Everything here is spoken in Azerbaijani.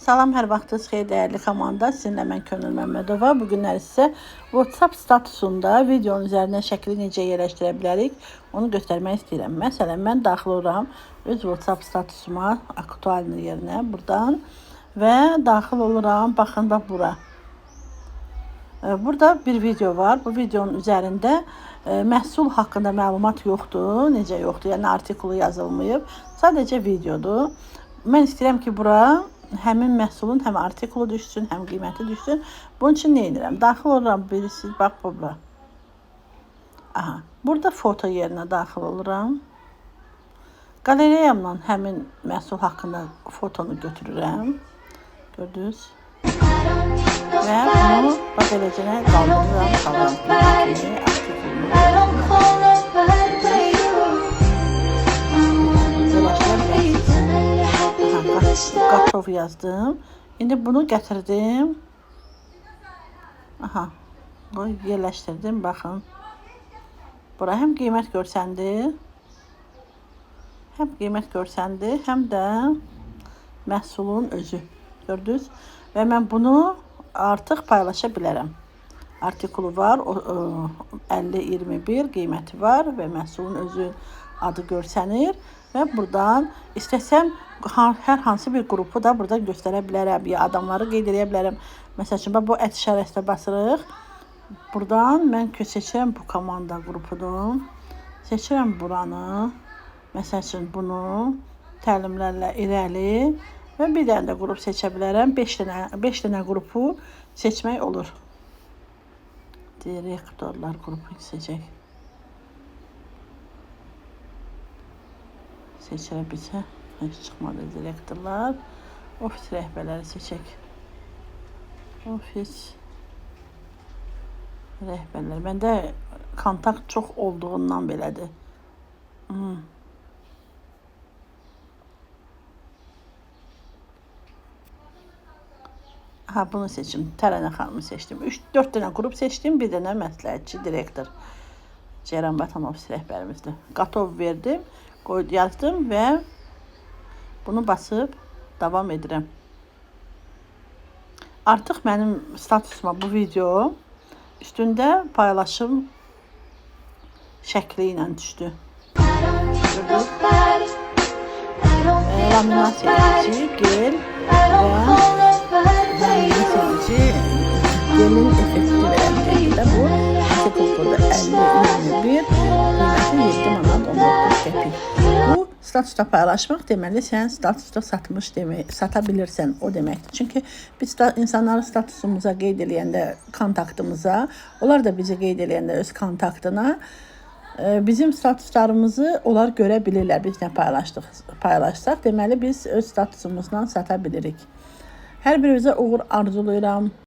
Salam, hər vaxtınız xeyir dəyərli komanda. Sizinlə mən Könül Məmmədova. Bugünlər sizə WhatsApp statusunda videonun üzərinə şəkli necə yerləşdirə bilərik, onu göstərmək istəyirəm. Məsələn, mən daxil oluram öz WhatsApp statusuma, aktualni yerinə buradan və daxil oluram. Baxın da bura. Burada bir video var. Bu videonun üzərində məhsul haqqında məlumat yoxdur. Necə yoxdur? Yəni artikulu yazılmayıb. Sadəcə videodur. Mən istəyirəm ki, bura həmin məhsulun həm artikulu düşsün, həm qiyməti düşsün. Bunun üçün nə edirəm? Daxil oluram, bilirsiniz, bax bura. Aha, burada foto yerinə daxil oluram. Qalereyamdan həmin məhsul haqqında fotonu götürürəm. Gördünüz? Və bunu bax eləcə qaldırıram, qalan qiymətini, artikulunu. Qatov yazdım. İndi bunu gətirdim. Aha, bu yerləşdirdim. Baxın. Bura həm qiymət görsəndir. Həm qiymət görsəndir, həm də məhsulun özü. Gördünüz? Və mən bunu artıq paylaşa bilərəm. Artikulu var, 50-21 qiyməti var və məhsulun özü adı görsənir. Və buradan istəsəm hər hansı bir qrupu da buradan göstərə bilərəm. Ya adamları qeyd edə bilərəm. Məsəl üçün, bu ət işarəsinə basırıq. Buradan mən seçirəm bu komanda qrupudur. Seçirəm buranı. Məsəl üçün bunu təlimlərlə irəli və bir dənə də qrup seçə bilərəm. 5 dənə qrupu seçmək olur. Direktorlar qrupu seçək. Seçirə bilsə, heç çıxmadı direktorlar. Ofis rəhbərləri seçək. Ofis rəhbərləri. Məndə kontakt çox olduğundan belədir. Ha, bunu seçim. Tərənə xanımı seçdim. 4 dənə qrup seçdim. Bir dənə məsləhətçi direktor. Ceyran Batan ofis rəhbərimizdir. Qatov verdim. Yazdım və bunu basıb davam edirəm. Artıq mənim statusuma bu video üstündə paylaşım şəkli ilə düşdü. Laminasiya edici, gel və laminasiya edici gelin effekti verən şəkildə bu artikul kodu 50-21 qiyməti 7 manat 19 qəpik. Bu statusda paylaşmaq deməli sən statusda sata bilirsən o deməkdir. Çünki biz insanları statusumuza qeyd eləyəndə kontaktımıza, onlar da bizi qeyd eləyəndə öz kontaktına bizim statuslarımızı onlar görə bilirlər. Biz nə paylaşsaq, deməli biz öz statusumuzdan sata bilirik. Hər birinizə uğur arzulayıram.